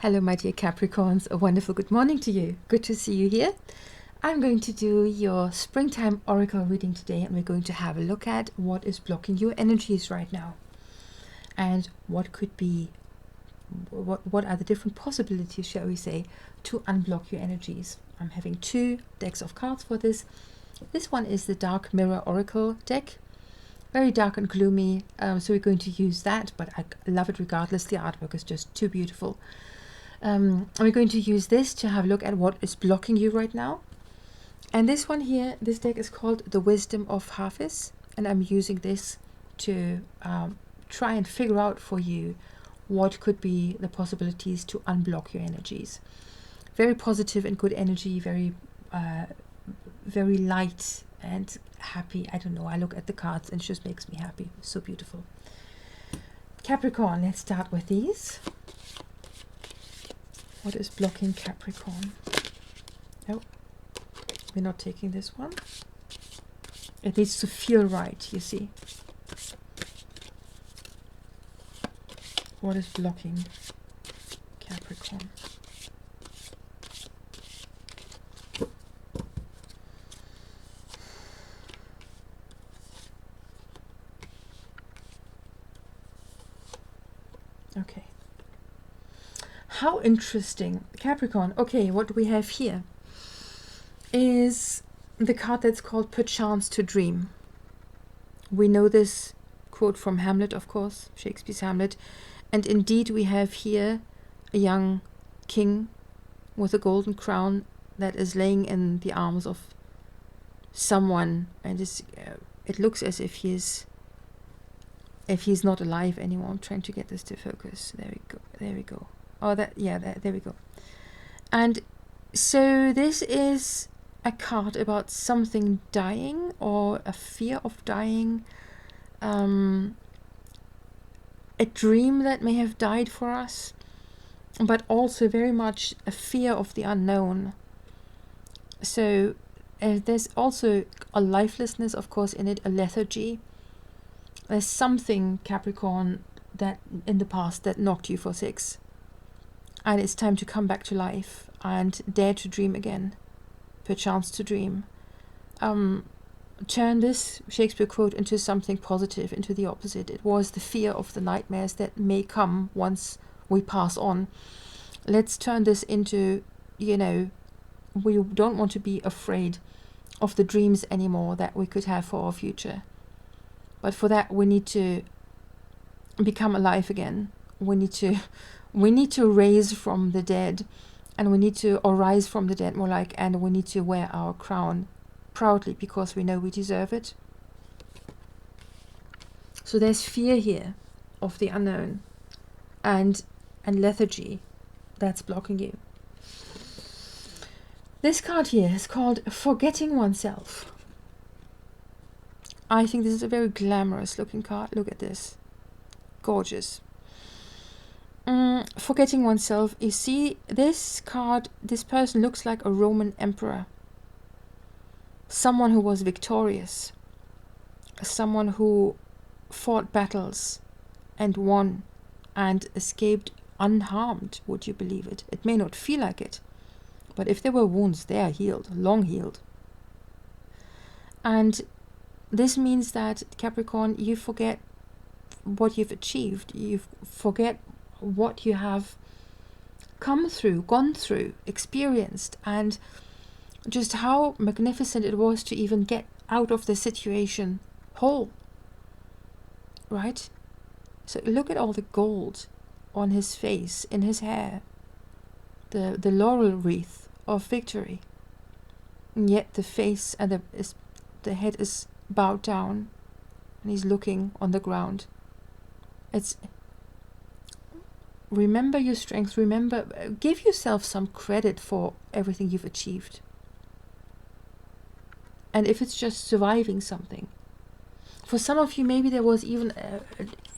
Hello, my dear Capricorns. A wonderful good morning to you. Good to see you here. I'm going to do your springtime oracle reading today, and we're going to have a look at what is blocking your energies right now and what could be, what are the different possibilities, shall we say, to unblock your energies. I'm having two decks of cards for this. This one is the Dark Mirror Oracle deck. Very dark and gloomy, so we're going to use that, but I love it regardless. The artwork is just too beautiful. We're going to use this to have a look at what is blocking you right now. And this one here, this deck is called The Wisdom of Hafiz, and I'm using this to try and figure out for you what could be the possibilities to unblock your energies. Very positive and good energy, very light and happy. I don't know, I look at the cards and it just makes me happy. So beautiful. Capricorn, let's start with these. What is blocking Capricorn? Oh, we're not taking this one. It needs to feel right, you see. What is blocking Capricorn? Okay. How interesting. Capricorn. Okay, what we have here is the card that's called Perchance to Dream. We know this quote from Hamlet, of course, Shakespeare's Hamlet. And indeed we have here a young king with a golden crown that is laying in the arms of someone, and it looks as if he's not alive anymore. I'm trying to get this to focus. There we go. Oh, there we go. And so this is a card about something dying or a fear of dying, a dream that may have died for us, but also very much a fear of the unknown. So there's also a lifelessness, of course, in it, a lethargy. There's something, Capricorn, that in the past that knocked you for six. And it's time to come back to life and dare to dream again. Perchance to dream. Turn this Shakespeare quote into something positive, into the opposite. It was the fear of the nightmares that may come once we pass on. Let's turn this into, we don't want to be afraid of the dreams anymore that we could have for our future. But for that, we need to become alive again. We need to raise from the dead, and we need to arise from the dead, more like, and we need to wear our crown proudly because we know we deserve it. So there's fear here of the unknown and lethargy that's blocking you. This card here is called Forgetting Oneself. I think this is a very glamorous looking card. Look at this. Gorgeous. Forgetting oneself. You see, this card, this person looks like a Roman emperor. Someone who was victorious. Someone who fought battles and won and escaped unharmed. Would you believe it? It may not feel like it, but if there were wounds, they are healed, long healed. And this means that, Capricorn, you forget what you've achieved. You forget what you have come through, gone through, experienced, and just how magnificent it was to even get out of the situation whole. Right? So look at all the gold on his face, in his hair, the laurel wreath of victory. And yet the face and the head is bowed down, and he's looking on the ground. Remember your strength. Remember, give yourself some credit for everything you've achieved. And if it's just surviving something. For some of you, maybe there was even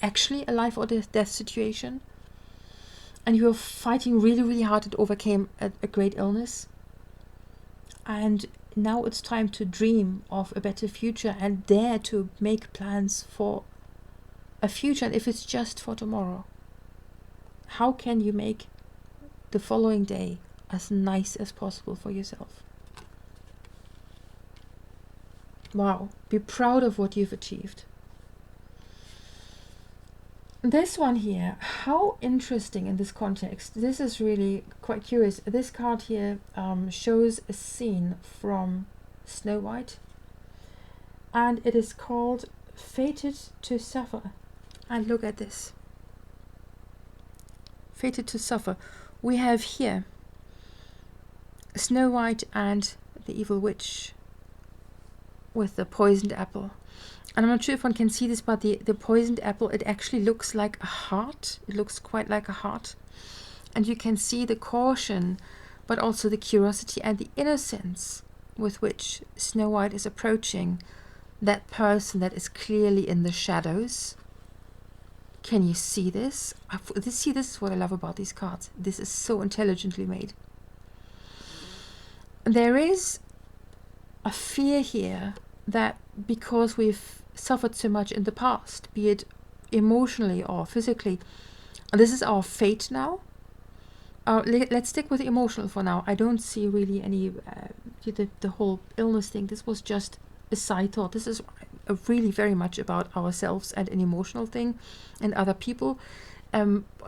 actually a life or death situation, and you were fighting really, really hard and overcame a great illness. And now it's time to dream of a better future and dare to make plans for a future, and if it's just for tomorrow. How can you make the following day as nice as possible for yourself. Wow, be proud of what you've achieved. This one here, how interesting in this context. This is really quite curious. This card here shows a scene from Snow White, and it is called Fated to Suffer. And look at this. Fated to Suffer. We have here Snow White and the evil witch with the poisoned apple. And I'm not sure if one can see this, but the poisoned apple, it actually looks like a heart. It looks quite like a heart. And you can see the caution, but also the curiosity and the innocence with which Snow White is approaching that person that is clearly in the shadows. Can you see this? This is what I love about these cards. This is so intelligently made. There is a fear here that because we've suffered so much in the past, be it emotionally or physically, this is our fate now. Let's stick with emotional for now. I don't see really any the whole illness thing. This was just a side thought. This is really very much about ourselves and an emotional thing and other people.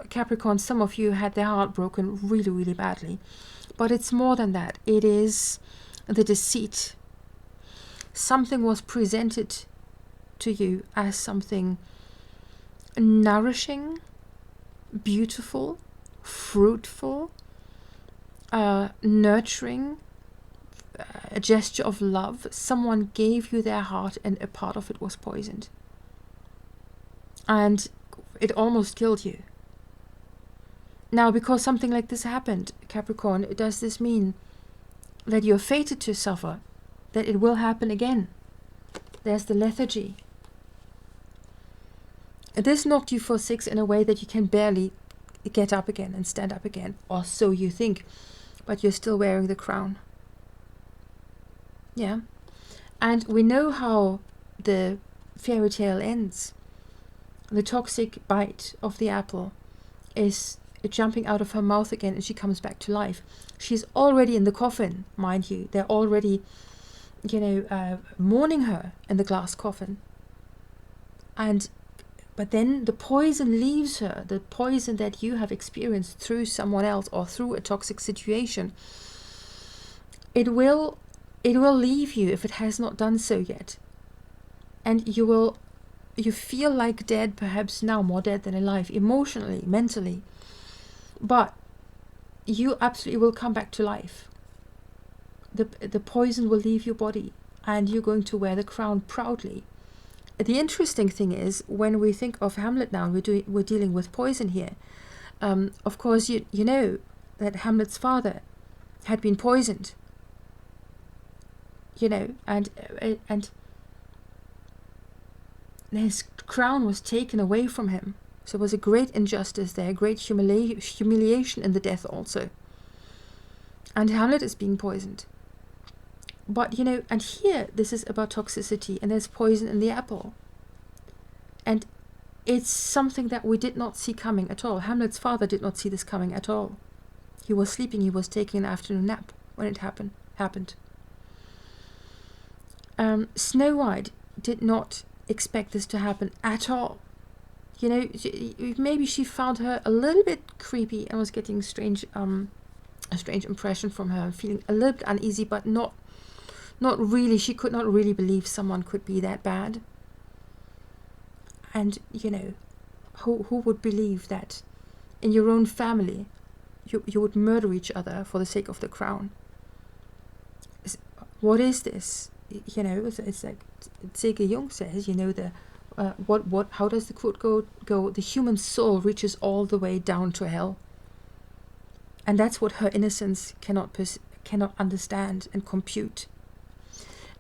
Capricorn, some of you had their heart broken really, really badly. But it's more than that. It is the deceit. Something was presented to you as something nourishing, beautiful, fruitful, nurturing, a gesture of love. Someone gave you their heart and a part of it was poisoned. And it almost killed you. Now, because something like this happened, Capricorn, does this mean that you're fated to suffer? That it will happen again? There's the lethargy. This knocked you for 6 in a way that you can barely get up again and stand up again, or so you think, but you're still wearing the crown. Yeah, and we know how the fairy tale ends. The toxic bite of the apple is jumping out of her mouth again, and she comes back to life. She's already in the coffin, mind you. They're already, mourning her in the glass coffin. But then the poison leaves her, the poison that you have experienced through someone else or through a toxic situation. It will leave you if it has not done so yet. And you feel like dead, perhaps now more dead than alive, emotionally, mentally. But you absolutely will come back to life. The poison will leave your body and you're going to wear the crown proudly. The interesting thing is, when we think of Hamlet now, we're dealing with poison here. Of course, you know that Hamlet's father had been poisoned. And his crown was taken away from him. So there was a great injustice there, great humiliation in the death also. And Hamlet is being poisoned. But, and here this is about toxicity, and there's poison in the apple. And it's something that we did not see coming at all. Hamlet's father did not see this coming at all. He was sleeping, he was taking an afternoon nap when it happened. Snow White did not expect this to happen at all. Maybe she found her a little bit creepy and was getting a strange impression from her, feeling a little bit uneasy, but not really. She could not really believe someone could be that bad. And who would believe that in your own family you would murder each other for the sake of the crown? What is this? It's like C.G. Jung says, how does the quote go? The human soul reaches all the way down to hell. And that's what her innocence cannot understand and compute.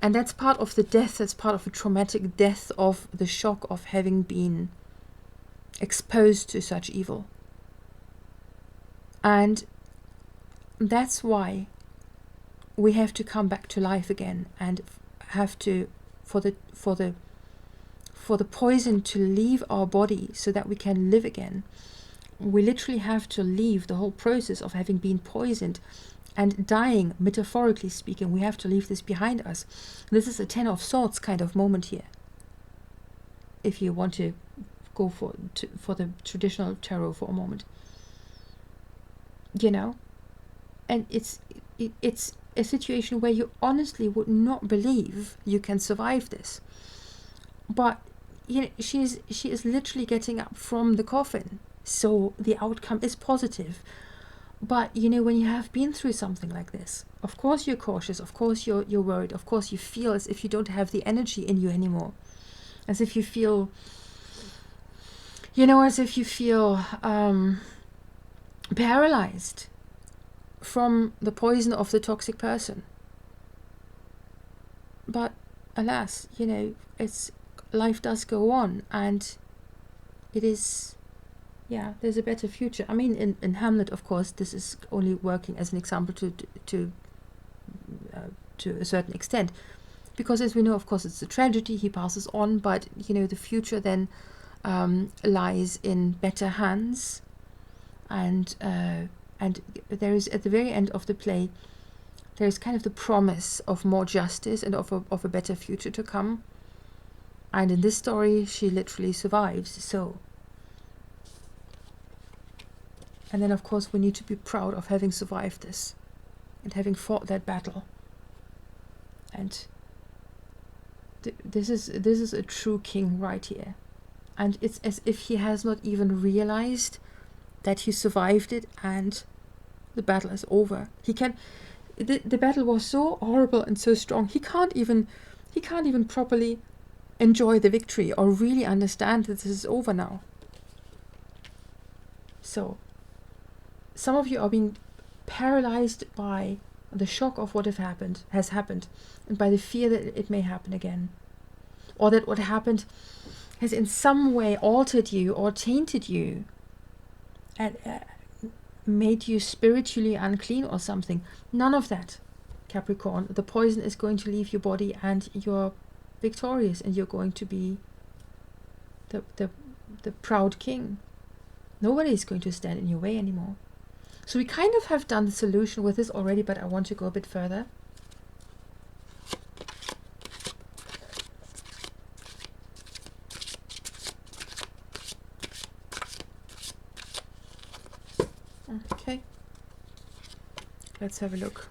And that's part of the death, that's part of the traumatic death of the shock of having been exposed to such evil. And that's why we have to come back to life again and have to, for the poison to leave our body so that we can live again. we literally have to leave the whole process of having been poisoned and dying, metaphorically speaking. We have to leave this behind us. This is a Ten of Swords kind of moment here, if you want to go for the traditional tarot for a moment, you know. And it's a situation where you honestly would not believe you can survive this, but you know, she is literally getting up from the coffin, so the outcome is positive. But you know, when you have been through something like this, of course you're cautious, of course you're worried, of course you feel as if you don't have the energy in you anymore, as if you feel, you know, as if you feel paralyzed from the poison of the toxic person. But alas, you know, life does go on, and it is, yeah, there's a better future. I mean, in Hamlet, of course, this is only working as an example to a certain extent, because as we know, of course, it's a tragedy. He passes on, but you know, the future then lies in better hands, and there is, at the very end of the play, there is kind of the promise of more justice and of a better future to come. And in this story, she literally survives. So, and then of course we need to be proud of having survived this and having fought that battle. And this is a true king right here. And it's as if he has not even realized that he survived it and the battle is over. The battle was so horrible and so strong. He can't even properly enjoy the victory or really understand that this is over now. So some of you are being paralyzed by the shock of what has happened, and by the fear that it may happen again, or that what happened has in some way altered you or tainted you and made you spiritually unclean or something. None of that, Capricorn. The poison is going to leave your body, and you're victorious, and you're going to be the proud king. Nobody is going to stand in your way anymore. So we kind of have done the solution with this already, but I want to go a bit further. Okay. Let's have a look.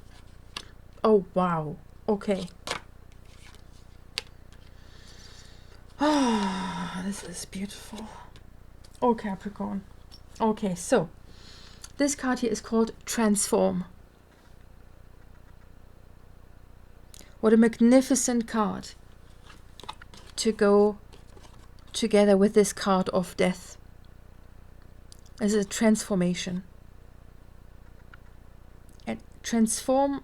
Oh, wow. Okay. Ah, this is beautiful. Oh, Capricorn. Okay, so this card here is called Transform. What a magnificent card to go together with this card of death. As a transformation. And transform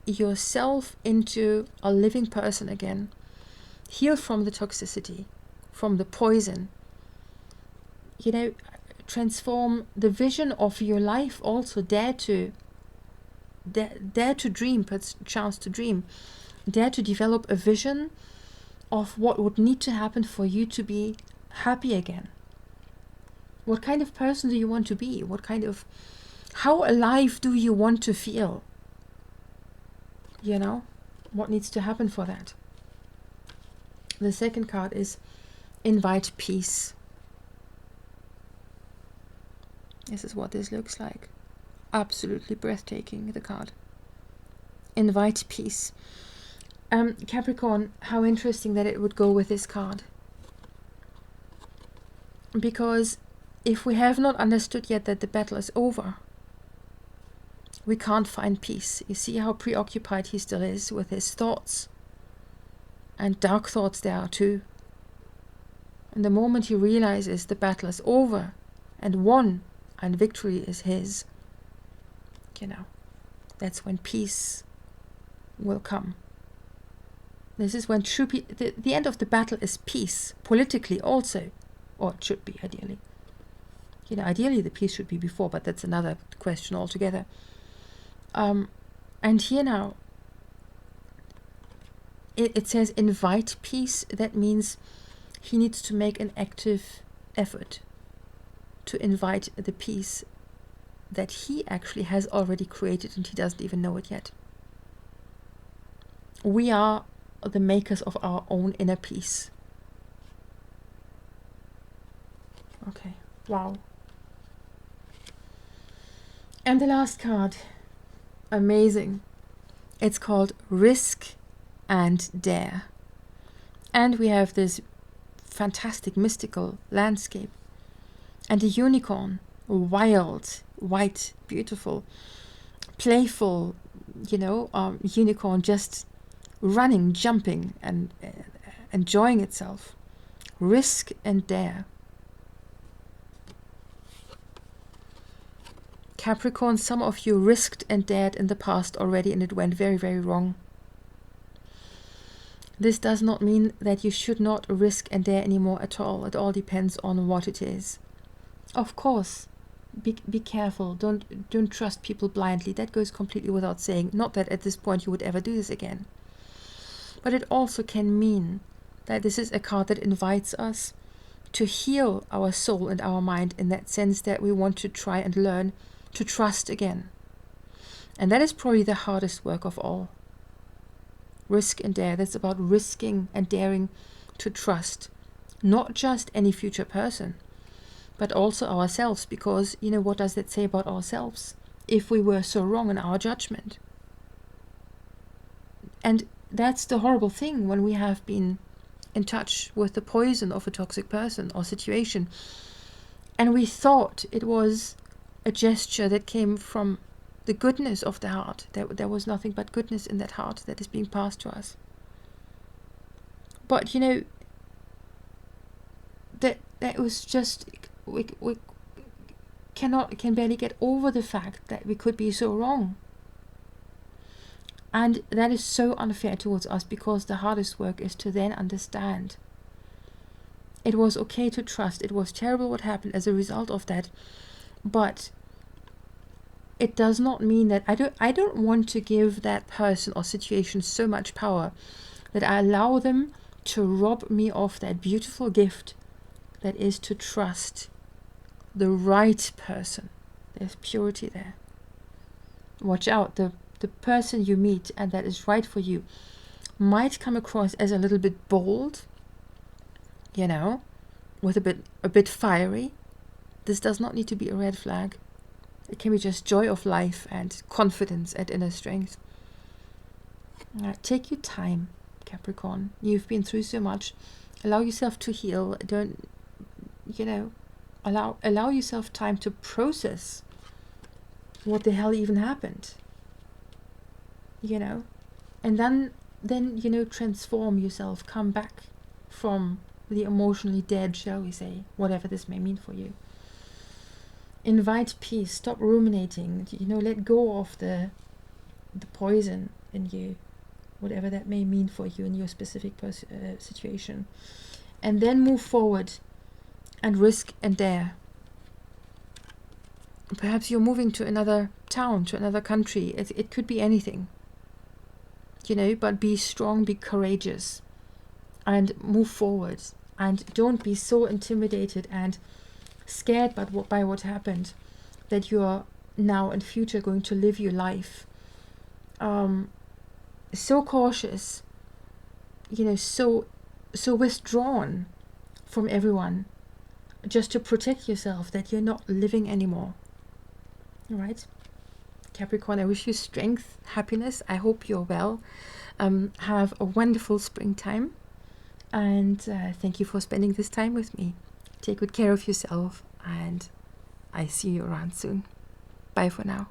yourself into a living person again. Heal from the toxicity, from the poison. You know, transform the vision of your life also. Dare to dream, put chance to dream. Dare to develop a vision of what would need to happen for you to be happy again. What kind of person do you want to be? How alive do you want to feel? You know, what needs to happen for that? The second card is Invite Peace. This is what this looks like. Absolutely breathtaking, the card. Invite Peace. Capricorn, how interesting that it would go with this card. Because if we have not understood yet that the battle is over, we can't find peace. You see how preoccupied he still is with his thoughts. And dark thoughts there are too. And the moment he realizes the battle is over and won and victory is his, you know, that's when peace will come. This is when true peace, the end of the battle is peace, politically also, or it should be ideally. You know, ideally the peace should be before, but that's another question altogether. And here now, it says invite peace. That means he needs to make an active effort to invite the peace that he actually has already created and he doesn't even know it yet. We are the makers of our own inner peace. Okay, wow. And the last card, amazing. It's called Risk and Dare. And we have this fantastic mystical landscape. And a unicorn, wild, white, beautiful, playful, unicorn just running, jumping, and enjoying itself. Risk and dare. Capricorn, some of you risked and dared in the past already, and it went very, very wrong. This does not mean that you should not risk and dare anymore at all. It all depends on what it is. Of course, be careful. Don't trust people blindly. That goes completely without saying. Not that at this point you would ever do this again. But it also can mean that this is a card that invites us to heal our soul and our mind, in that sense that we want to try and learn to trust again. And that is probably the hardest work of all. Risk and dare. That's about risking and daring to trust not just any future person, but also ourselves. Because, what does that say about ourselves if we were so wrong in our judgment? And that's the horrible thing when we have been in touch with the poison of a toxic person or situation, and we thought it was a gesture that came from the goodness of the heart. There was nothing but goodness in that heart that is being passed to us. But that was just, we can barely get over the fact that we could be so wrong. And that is so unfair towards us, because the hardest work is to then understand it was okay to trust. It was terrible what happened as a result of that, but it does not mean that I don't want to give that person or situation so much power that I allow them to rob me of that beautiful gift that is to trust the right person. There's purity there. Watch out. The person you meet and that is right for you might come across as a little bit bold, with a bit fiery. This does not need to be a red flag. It can be just joy of life and confidence and inner strength. Take your time, Capricorn. You've been through so much. Allow yourself to heal. Don't, allow yourself time to process what the hell even happened. And then transform yourself. Come back from the emotionally dead, shall we say, whatever this may mean for you. Invite peace. Stop ruminating. Let go of the poison in you, whatever that may mean for you in your specific situation, and then move forward and risk and dare. Perhaps you're moving to another town, to another country. It could be anything, but be strong, be courageous, and move forward. And don't be so intimidated and scared by what happened that you are now and future going to live your life so cautious, so withdrawn from everyone, just to protect yourself, that you're not living anymore. All right, Capricorn, I wish you strength, happiness. I hope you're well. Have a wonderful springtime, and thank you for spending this time with me. Take good care of yourself, and I see you around soon. Bye for now.